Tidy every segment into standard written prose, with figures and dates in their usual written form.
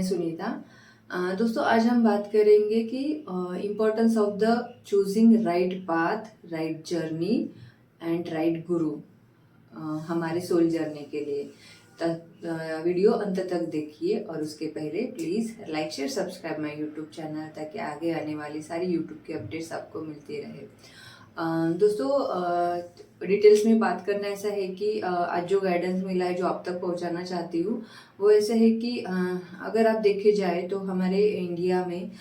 सुनीता। दोस्तों आज हम बात करेंगे कि importance of the choosing right path, right journey and right गुरु हमारे सोल जर्नी के लिए। वीडियो अंत तक देखिए और उसके पहले please like share subscribe my YouTube channel ताकि आगे आने वाली सारी यूट्यूब की अपडेट्स आपको मिलती रहे। दोस्तों डिटेल्स में बात करना ऐसा है कि आज जो गाइडेंस मिला है जो आप तक पहुंचाना चाहती हूँ वो ऐसा है कि अगर आप देखे जाए तो हमारे इंडिया में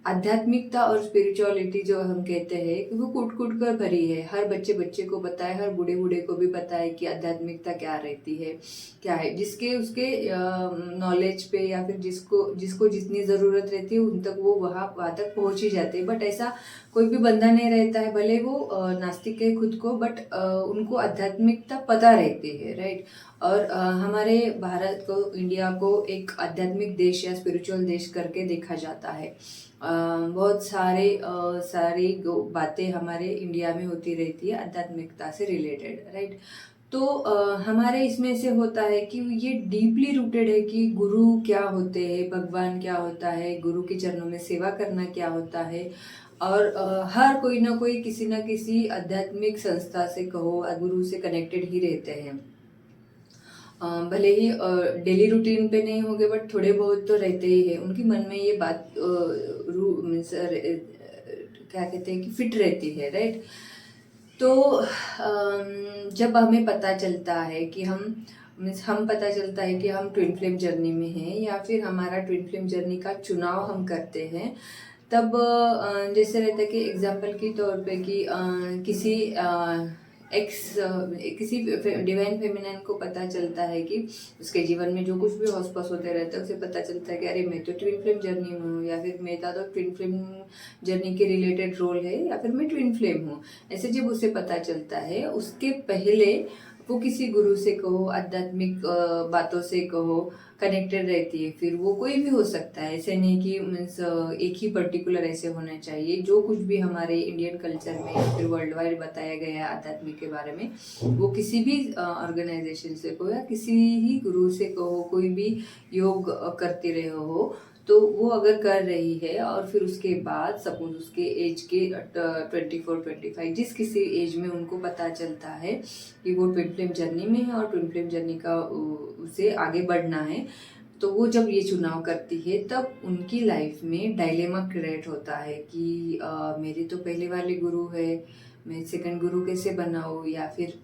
आध्यात्मिकता और स्पिरिचुअलिटी जो हम कहते हैं कि वो कूट कूट कर भरी है। हर बच्चे बच्चे को पता है, हर बूढ़े बूढ़े को भी पता है कि आध्यात्मिकता क्या रहती है, क्या है। जिसके उसके नॉलेज पे या फिर जिसको जिसको जितनी ज़रूरत रहती है उन तक वो वहाँ तक पहुँच ही जाते हैं। बट ऐसा कोई भी बंदा नहीं रहता है, भले वो नास्तिक है खुद को, बट उनको आध्यात्मिकता पता रहती है, राइट। और हमारे भारत को, इंडिया को एक आध्यात्मिक देश या स्पिरिचुअल देश करके देखा जाता है। बहुत सारी बातें हमारे इंडिया में होती रहती है आध्यात्मिकता से रिलेटेड, राइट। तो हमारे इसमें से होता है कि ये डीपली रूटेड है कि गुरु क्या होते हैं, भगवान क्या होता है, गुरु के चरणों में सेवा करना क्या होता है। और हर कोई ना कोई किसी ना किसी आध्यात्मिक संस्था से कहो, गुरु से कनेक्टेड ही रहते हैं। भले ही डेली रूटीन पे नहीं होंगे बट थोड़े बहुत तो रहते ही है। उनकी मन में ये बात क्या कहते हैं कि फिट रहती है, राइट। तो जब हमें पता चलता है कि हम पता चलता है कि हम ट्विन फ्लेम जर्नी में हैं या फिर हमारा ट्विन फ्लेम जर्नी का चुनाव हम करते हैं, तब जैसे रहता है कि एग्जाम्पल के तौर पे कि किसी डिवाइन फेमिनाइन को पता चलता है कि उसके जीवन में जो कुछ भी हौस-पौस होते रहते हैं उसे पता चलता है कि अरे मैं तो ट्विन फ्लेम जर्नी में हूँ, या फिर मेरा तो ट्विन फ्लेम जर्नी के रिलेटेड रोल है, या फिर मैं ट्विन फ्लेम हूँ। ऐसे जब उसे पता चलता है उसके पहले वो किसी गुरु से कहो, आध्यात्मिक बातों से कहो, कनेक्टेड रहती है। फिर वो कोई भी हो सकता है, ऐसे नहीं कि मीन्स एक ही पर्टिकुलर ऐसे होना चाहिए। जो कुछ भी हमारे इंडियन कल्चर में या फिर वर्ल्ड वाइड बताया गया है आध्यात्मिक के बारे में, वो किसी भी ऑर्गेनाइजेशन से कहो या किसी ही गुरु से कहो, कोई भी योग करते रहे हो तो वो अगर कर रही है और फिर उसके बाद सपोज उसके एज के 24-25 जिस किसी एज में उनको पता चलता है कि वो ट्विन फ्लेम जर्नी में है और ट्विन फ्लेम जर्नी का उसे आगे बढ़ना है, तो वो जब ये चुनाव करती है तब उनकी लाइफ में डायलेमा क्रिएट होता है कि मेरे तो पहले वाले गुरु है, मैं सेकंड गुरु कैसे बनाऊँ, या फिर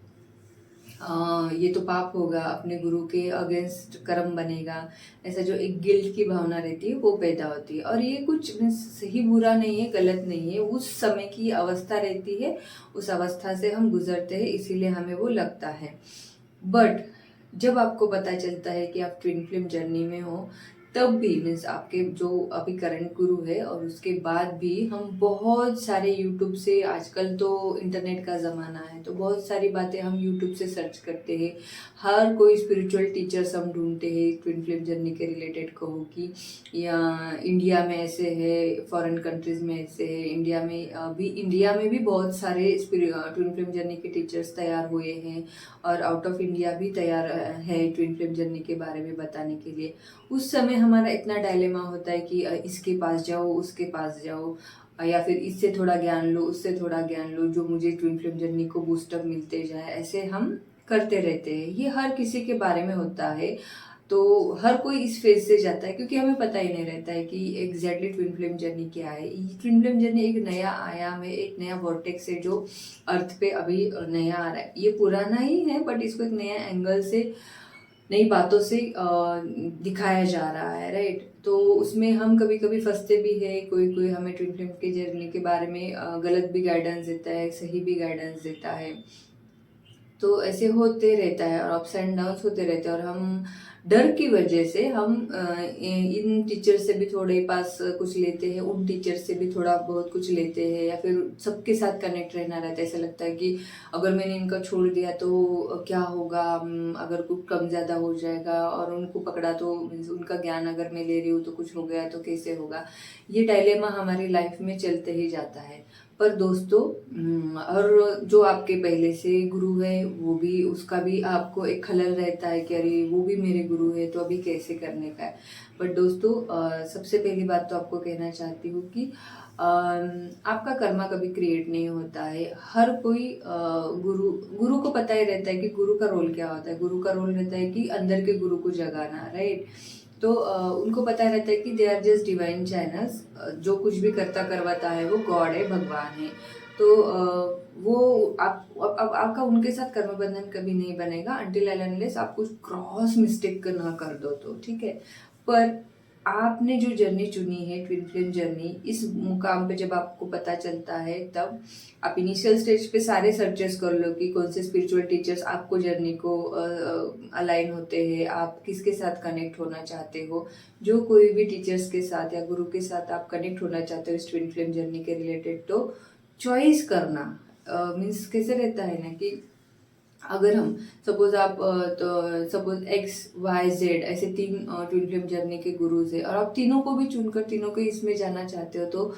ये तो पाप होगा, अपने गुरु के अगेंस्ट कर्म बनेगा। ऐसा जो एक गिल्ट की भावना रहती है वो पैदा होती है। और ये कुछ सही बुरा नहीं है, गलत नहीं है, उस समय की अवस्था रहती है, उस अवस्था से हम गुजरते हैं, इसीलिए हमें वो लगता है। बट जब आपको पता चलता है कि आप ट्विन फ्लेम जर्नी में हो, तब भी मीन्स आपके जो अभी करंट गुरु है और उसके बाद भी हम बहुत सारे यूट्यूब से, आजकल तो इंटरनेट का ज़माना है तो बहुत सारी बातें हम यूट्यूब से सर्च करते हैं। हर कोई स्पिरिचुअल टीचर्स हम ढूंढते हैं ट्विन फ्लेम जर्नी के रिलेटेड, कहो कि या इंडिया में ऐसे है, फॉरेन कंट्रीज़ में ऐसे है, इंडिया में भी बहुत सारे ट्विन फ्लेम जर्नी के टीचर्स तैयार हुए हैं और आउट ऑफ इंडिया भी तैयार है ट्विन फ्लेम जर्नी के बारे में बताने के लिए। उस समय हमारा इतना डायलेमा होता है कि इसके पास जाओ, उसके पास जाओ, या फिर इससे थोड़ा ज्ञान लो, उससे थोड़ा ज्ञान लो, जो मुझे ट्विन फ्लेम जर्नी को बूस्टअप मिलते जाए। ऐसे हम करते रहते हैं। ये हर किसी के बारे में होता है। तो हर कोई इस फेज से जाता है क्योंकि हमें पता ही नहीं रहता है कि एग्जैक्टली ट्विन फ्लेम जर्नी क्या है। ट्विन फ्लेम जर्नी एक नया आयाम है, एक नया वॉर्टेक्स है जो अर्थ पे अभी नया आ रहा है। ये पुराना ही है बट इसको एक नया एंगल से, नई बातों से दिखाया जा रहा है, राइट। तो उसमें हम कभी कभी फंसते भी है, कोई कोई हमें ट्विन फ्लेम के जर्नी के बारे में गलत भी गाइडेंस देता है, सही भी गाइडेंस देता है। तो ऐसे होते रहता है और अप्स एंड डाउन्स होते रहते हैं। और हम डर की वजह से हम इन टीचर से भी थोड़े पास कुछ लेते हैं, उन टीचर से भी थोड़ा बहुत कुछ लेते हैं, या फिर सबके साथ कनेक्ट रहना रहता है। ऐसा लगता है कि अगर मैंने इनका छोड़ दिया तो क्या होगा, अगर कुछ कम ज़्यादा हो जाएगा, और उनको पकड़ा तो उनका ज्ञान अगर मैं ले रही हूँ तो कुछ हो गया तो कैसे होगा। ये डायलेमा हमारी लाइफ में चलते ही जाता है। पर दोस्तों और जो आपके पहले से गुरु है वो भी, उसका भी आपको एक खलल रहता है कि अरे वो भी मेरे गुरु है तो अभी कैसे करने का है। बट दोस्तों सबसे पहली बात तो आपको कहना चाहती हूँ कि आपका कर्मा कभी क्रिएट नहीं होता है। हर कोई गुरु गुरु को पता ही रहता है कि गुरु का रोल क्या होता है। गुरु का रोल रहता है कि अंदर के गुरु को जगाना, राइट। तो उनको पता रहता है कि they are just divine channels, जो कुछ भी करता करवाता है वो गॉड है, भगवान है। तो वो आप अब आपका उनके साथ कर्म बंधन कभी नहीं बनेगा अनटिल एंड अनलेस आप कुछ क्रॉस मिस्टेक ना कर दो तो, ठीक है। पर आपने जो जर्नी चुनी है, ट्विन फ्लेम जर्नी, इस मुकाम पे जब आपको पता चलता है तब आप इनिशियल स्टेज पे सारे सर्चेस कर लो कि कौन से स्पिरिचुअल टीचर्स आपको जर्नी को अलाइन होते हैं, आप किसके साथ कनेक्ट होना चाहते हो। जो कोई भी टीचर्स के साथ या गुरु के साथ आप कनेक्ट होना चाहते हो इस ट्विन फ्लेम जर्नी के रिलेटेड, तो चॉइस करना मीन्स कैसे रहता है ना कि अगर हम सपोज आप तो सपोज XYZ ऐसे 3 ट्विन फ्लेम जर्नी के गुरुज है और आप तीनों को भी चुनकर तीनों को इसमें जाना चाहते हो, तो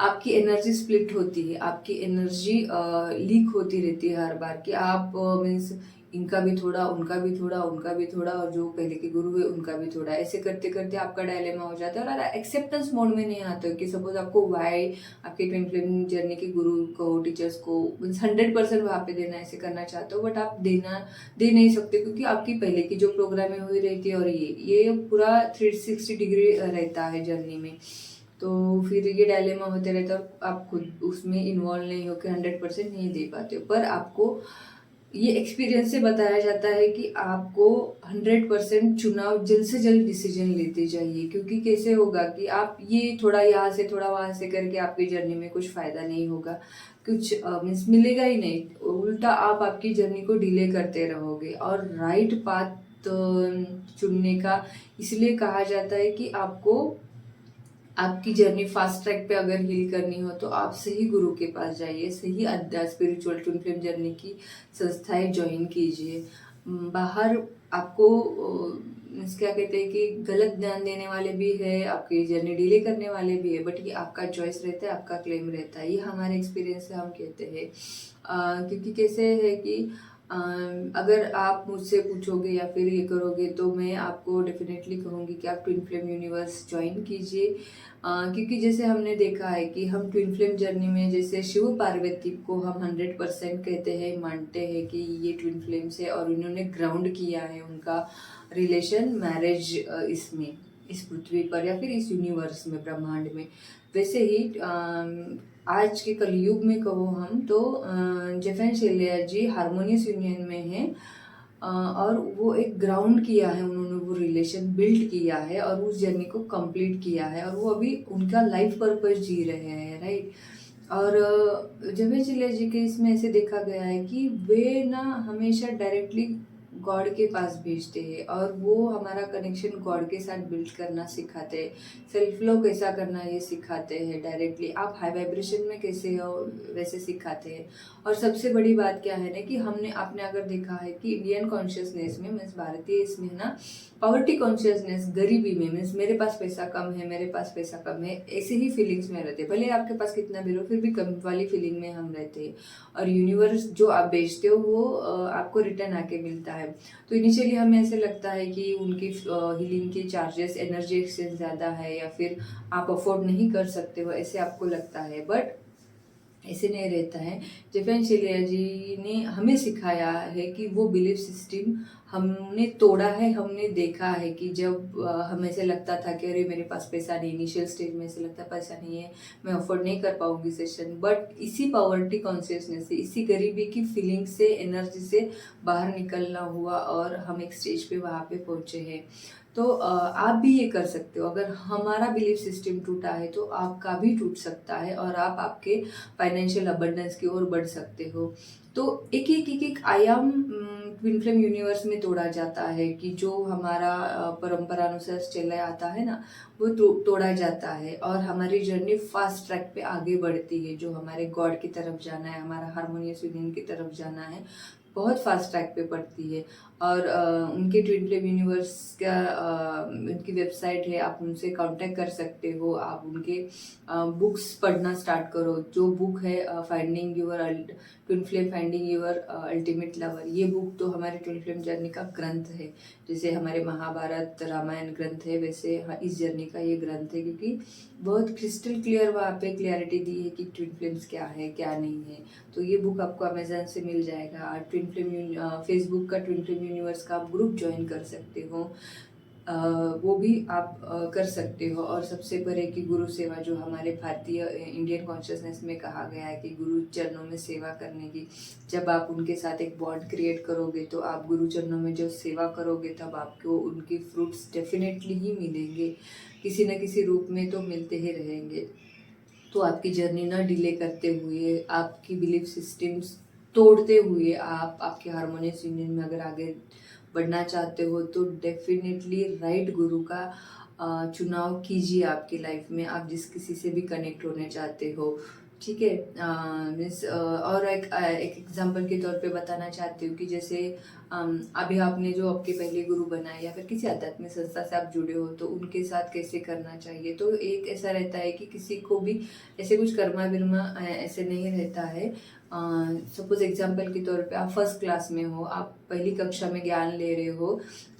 आपकी एनर्जी स्प्लिट होती है, आपकी एनर्जी लीक होती रहती है हर बार कि आप मीन्स इनका भी थोड़ा, उनका भी थोड़ा, उनका भी थोड़ा, और जो पहले के गुरु है उनका भी थोड़ा, ऐसे करते करते आपका डायलेमा हो जाता है और एक्सेप्टेंस मोड में नहीं आते हो कि सपोज आपको वाई आपके ट्विन फ्लेम जर्नी के गुरु को, टीचर्स को मीन्स 100% वहाँ पे देना, ऐसे करना चाहते हो, बट आप दे नहीं सकते क्योंकि आपकी पहले की जो प्रोग्रामिंग हुई रहती है और ये पूरा 360 डिग्री रहता है जर्नी में। तो फिर ये डायलेमा होते रहता है, आप खुद उसमें इन्वॉल्व नहीं होकर 100% नहीं दे पाते हो। पर आपको ये एक्सपीरियंस से बताया जाता है कि आपको 100% चुनाव जल्द से जल्द डिसीजन लेते चाहिए, क्योंकि कैसे होगा कि आप ये थोड़ा यहाँ से थोड़ा वहाँ से करके आपकी जर्नी में कुछ फ़ायदा नहीं होगा, कुछ मीन्स मिलेगा ही नहीं, उल्टा आप आपकी जर्नी को डिले करते रहोगे। और राइट पाथ चुनने का इसलिए कहा जाता है कि आपको आपकी जर्नी फास्ट ट्रैक पे अगर हील करनी हो तो आप सही गुरु के पास जाइए, सही अध्यात्म स्पिरिचुअल ट्विन फ्लेम जर्नी की संस्थाएं ज्वाइन कीजिए। बाहर आपको क्या कहते हैं कि गलत ध्यान देने वाले भी है, आपकी जर्नी डिले करने वाले भी है, बट ये आपका चॉइस रहता है, आपका क्लेम रहता है। ये हमारे एक्सपीरियंस से हम कहते हैं। क्योंकि कैसे है कि अगर आप मुझसे पूछोगे या फिर ये करोगे तो मैं आपको डेफिनेटली कहूँगी कि आप ट्विन फ्लेम यूनिवर्स ज्वाइन कीजिए। क्योंकि जैसे हमने देखा है कि हम ट्विन फ्लेम जर्नी में जैसे शिव पार्वती को हम 100% कहते हैं, मानते हैं कि ये ट्विन फ्लेम्स है और इन्होंने ग्राउंड किया है उनका रिलेशन मैरिज इसमें, इस पृथ्वी पर या फिर इस यूनिवर्स में, ब्रह्मांड में। वैसे ही आज के कलयुग में कहो हम तो जेफन शेलिया जी हारमोनियस यूनियन में हैं और वो एक ग्राउंड किया है उन्होंने, वो रिलेशन बिल्ड किया है और उस जर्नी को कंप्लीट किया है और वो अभी उनका लाइफ पर्पस जी रहे हैं, राइट। और जेफन शेलिया जी के इसमें ऐसे देखा गया है कि वे ना हमेशा डायरेक्टली गॉड के पास भेजते हैं और वो हमारा कनेक्शन गॉड के साथ बिल्ड करना सिखाते हैं, सेल्फ लव कैसा करना ये सिखाते हैं डायरेक्टली, आप हाई वाइब्रेशन में कैसे हो वैसे सिखाते हैं। और सबसे बड़ी बात क्या है ना कि आपने अगर देखा है कि इंडियन कॉन्शियसनेस में मीन्स भारतीय इसमें ना पॉवर्टी कॉन्शियसनेस, गरीबी में मीन्स मेरे पास पैसा कम है, मेरे पास पैसा कम है, ऐसे ही फीलिंग्स में रहते हैं। भले आपके पास कितना भी हो फिर भी कम वाली फीलिंग में हम रहते हैं और यूनिवर्स जो आप बेचते हो वो आपको रिटर्न आके मिलता है। तो इनिशियली हमें ऐसे लगता है कि उनकी हीलिंग के चार्जेस, एनर्जी एक्सचेंज ज़्यादा है या फिर आप अफोर्ड नहीं कर सकते हो, ऐसे आपको लगता है, बट ऐसे नहीं रहता है। जेफन शेलिया जी ने हमें सिखाया है कि वो बिलीफ सिस्टम हमने तोड़ा है, हमने देखा है कि जब हमें ऐसे लगता था कि अरे मेरे पास पैसा नहीं, इनिशियल स्टेज में ऐसे लगता पैसा नहीं है, मैं अफोर्ड नहीं कर पाऊंगी सेशन, बट इसी पॉवर्टी कॉन्शियसनेस से, इसी गरीबी की फीलिंग से, एनर्जी से बाहर निकलना हुआ और हम एक स्टेज पे वहाँ पे पहुँचे हैं। तो आप भी ये कर सकते हो। अगर हमारा बिलीफ सिस्टम टूटा है तो आपका भी टूट सकता है और आप आपके फाइनेंशियल अबंडेंस की ओर बढ़ सकते हो। तो एक आयाम ट्विन फ्लेम यूनिवर्स में तोड़ा जाता है कि जो हमारा परंपरा अनुसार चला आता है ना वो तोड़ा जाता है और हमारी जर्नी फास्ट ट्रैक पे आगे बढ़ती है। जो हमारे गॉड की तरफ जाना है, हमारा हारमोनियस यूनियन की तरफ जाना है, बहुत फास्ट ट्रैक पे पड़ती है। और उनके ट्विन फ्लेम यूनिवर्स का उनकी वेबसाइट है, आप उनसे कांटेक्ट कर सकते हो। आप उनके बुक्स पढ़ना स्टार्ट करो। जो बुक है finding your twin flame, finding your ultimate lover, ये बुक तो हमारे ट्विन फ्लेम जर्नी का ग्रंथ है। जैसे हमारे महाभारत रामायण ग्रंथ है, वैसे इस जर्नी का ये ग्रंथ है, क्योंकि बहुत क्रिस्टल क्लियर वहाँ पे क्लियरिटी दी है कि ट्विन फ्लेम्स क्या है क्या नहीं है। तो ये बुक आपको अमेजन से मिल जाएगा। ट्विन फ्लेम फेसबुक का ट्विन फ्लेम यूनिवर्स का आप ग्रुप ज्वाइन कर सकते हो, वो भी आप कर सकते हो। और सबसे परे की गुरु सेवा, जो हमारे भारतीय इंडियन कॉन्शियसनेस में कहा गया है कि गुरु चरणों में सेवा करने की, जब आप उनके साथ एक बॉन्ड क्रिएट करोगे तो आप गुरु चरणों में जब सेवा करोगे तब आपको उनकी फ्रूट्स डेफिनेटली ही मिलेंगे, किसी न किसी रूप में तो मिलते ही रहेंगे। तो आपकी जर्नी ना डिले करते हुए, आपकी बिलीफ सिस्टम्स तोड़ते हुए, आप आपके हार्मोनियस यूनियन में अगर आगे बढ़ना चाहते हो तो डेफिनेटली राइट गुरु का चुनाव कीजिए आपकी लाइफ में। आप जिस किसी से भी कनेक्ट होने चाहते हो, ठीक है। मीन्स और एक एग्जांपल के तौर पे बताना चाहती हूँ कि जैसे अभी आपने जो आपके पहले गुरु बनाए या फिर किसी आध्यात्मिक संस्था से आप जुड़े हो तो उनके साथ कैसे करना चाहिए। तो एक ऐसा रहता है कि किसी को भी ऐसे कुछ कर्मा विर्मा ऐसे नहीं रहता है। सपोज एग्जांपल के तौर पे आप फर्स्ट क्लास में हो, आप पहली कक्षा में ज्ञान ले रहे हो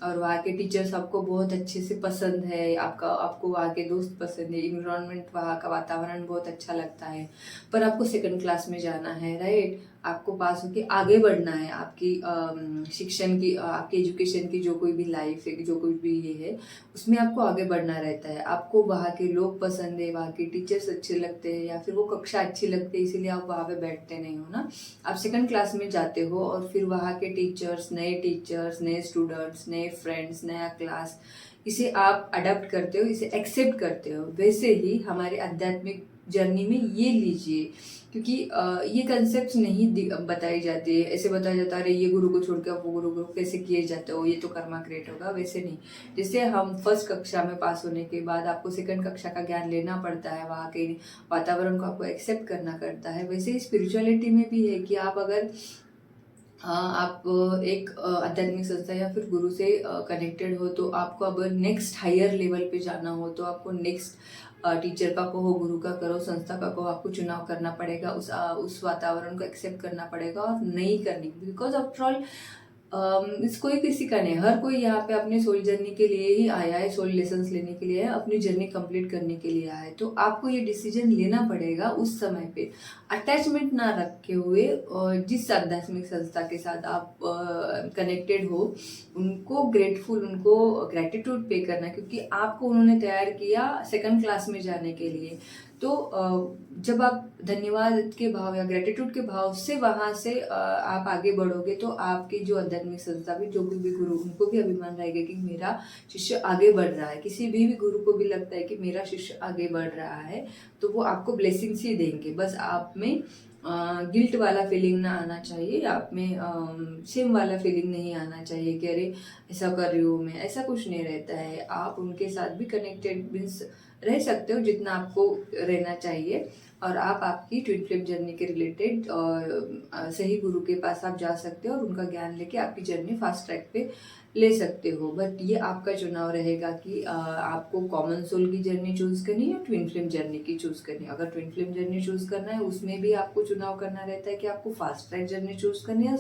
और वहाँ के टीचर्स आपको बहुत अच्छे से पसंद है, आपको वहाँ के दोस्त पसंद है, इन्वायरमेंट वहाँ का वातावरण बहुत अच्छा लगता है, पर आपको सेकंड क्लास में जाना है, राइट। आपको पास होके आगे बढ़ना है, आपकी शिक्षण की, आपकी एजुकेशन की जो कोई भी लाइफ है, जो कोई भी ये है, उसमें आपको आगे बढ़ना रहता है। आपको वहाँ के लोग पसंद है, वहाँ के टीचर्स अच्छे लगते हैं या फिर वो कक्षा अच्छी लगती है, इसीलिए आप वहाँ पे बैठते नहीं हो ना। आप सेकंड क्लास में जाते हो और फिर वहाँ के टीचर्स, नए स्टूडेंट्स, नए फ्रेंड्स, नया क्लास, इसे आप अडॉप्ट करते हो, इसे एक्सेप्ट करते हो। वैसे ही हमारे आध्यात्मिक जर्नी में ये लीजिए, क्योंकि ये कंसेप्ट नहीं बताई जाती है। ऐसे बताया जाता है अरे ये गुरु को छोड़ के आप वो गुरु को कैसे किए जाते हो, ये तो कर्मा क्रिएट होगा, वैसे नहीं। जैसे हम फर्स्ट कक्षा में पास होने के बाद आपको सेकंड कक्षा का ज्ञान लेना पड़ता है, वहाँ के वातावरण को आपको एक्सेप्ट करना पड़ता है, वैसे ही स्पिरिचुअलिटी में भी है कि आप अगर आप एक आध्यात्मिक संस्था या फिर गुरु से कनेक्टेड हो तो आपको अब नेक्स्ट हायर लेवल पे जाना हो तो आपको नेक्स्ट टीचर का कहो, गुरु का करो, संस्था का कहो, आपको चुनाव करना पड़ेगा, उस वातावरण को एक्सेप्ट करना पड़ेगा और नहीं करनी, बिकॉज आफ्टर ऑल इस कोई किसी का नहीं, हर कोई यहाँ पे अपने सोल जर्नी के लिए ही आया है, सोल लेसन्स लेने के लिए है, अपनी जर्नी कंप्लीट करने के लिए आया है। तो आपको ये डिसीजन लेना पड़ेगा उस समय पे, अटैचमेंट ना रखे हुए, जिस आध्यात्मिक संस्था के साथ आप कनेक्टेड हो उनको ग्रेटफुल, उनको ग्रेटिट्यूड पे करना, क्योंकि आपको उन्होंने तैयार किया सेकंड क्लास में जाने के लिए। तो जब आप धन्यवाद के भाव या ग्रेटिट्यूड के भाव से वहाँ से आप आगे बढ़ोगे तो आपकी जो आध्यात्मिक संस्था भी, जो भी गुरु, उनको भी अभिमान रहेगा कि मेरा शिष्य आगे बढ़ रहा है। किसी भी गुरु को भी लगता है कि मेरा शिष्य आगे बढ़ रहा है तो वो आपको ब्लेसिंग्स ही देंगे। बस आप में गिल्ट वाला फीलिंग ना आना चाहिए, आप में शेम वाला फीलिंग नहीं आना चाहिए कि अरे ऐसा कर रही हूँ मैं, ऐसा कुछ नहीं रहता है। आप उनके साथ भी कनेक्टेड मीन्स रह सकते हो जितना आपको रहना चाहिए, और आप आपकी ट्विन फ्लेम जर्नी के रिलेटेड सही गुरु के पास आप जा सकते हो और उनका ज्ञान लेके आपकी जर्नी फास्ट ट्रैक पे ले सकते हो। बट ये आपका चुनाव रहेगा कि आपको कॉमन सोल की जर्नी चूज करनी है या ट्विन फ्लेम जर्नी की चूज करनी है। अगर ट्विन फ्लेम जर्नी चूज करना है उसमें भी आपको चुनाव करना रहता है कि आपको फास्ट ट्रैक जर्नी चूज करनी है या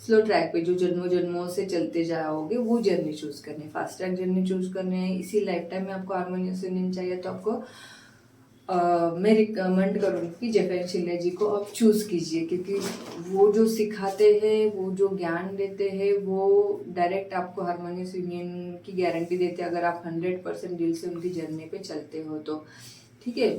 स्लो ट्रैक पे जो जन्मों जन्मों से चलते जाओगे वो जर्नी चूज करनी है। फास्ट ट्रैक जर्नी चूज करनी है, इसी लाइफ टाइम में आपको हार्मोनियस यूनियन चाहिए तो आपको मैं रिकमेंड करूँगी कि जफर शिले जी को आप चूज़ कीजिए, क्योंकि वो जो सिखाते हैं, वो जो ज्ञान देते हैं, वो डायरेक्ट आपको हार्मोनियस यूनियन की गारंटी देते हैं अगर आप 100% दिल से उनकी जर्नी पे चलते हो तो, ठीक है।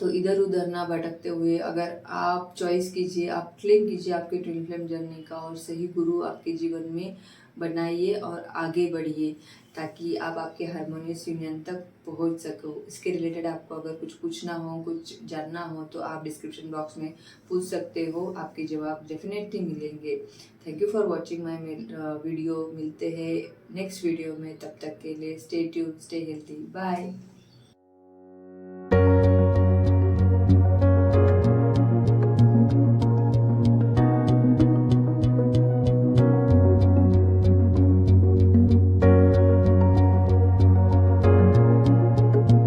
तो इधर उधर ना भटकते हुए अगर आप चॉइस कीजिए, आप क्लेम कीजिए आपके ट्विन फ्लेम जर्नी का और सही गुरु आपके जीवन में बनाइए और आगे बढ़िए ताकि आप आपके हार्मोनियस यूनियन तक पहुंच सको। इसके रिलेटेड आपको अगर कुछ पूछना हो, कुछ जानना हो तो आप डिस्क्रिप्शन बॉक्स में पूछ सकते हो, आपके जवाब डेफिनेटली मिलेंगे। Thank you for watching my video. मिलते हैं नेक्स्ट वीडियो में, तब तक के लिए stay tuned, stay healthy, bye.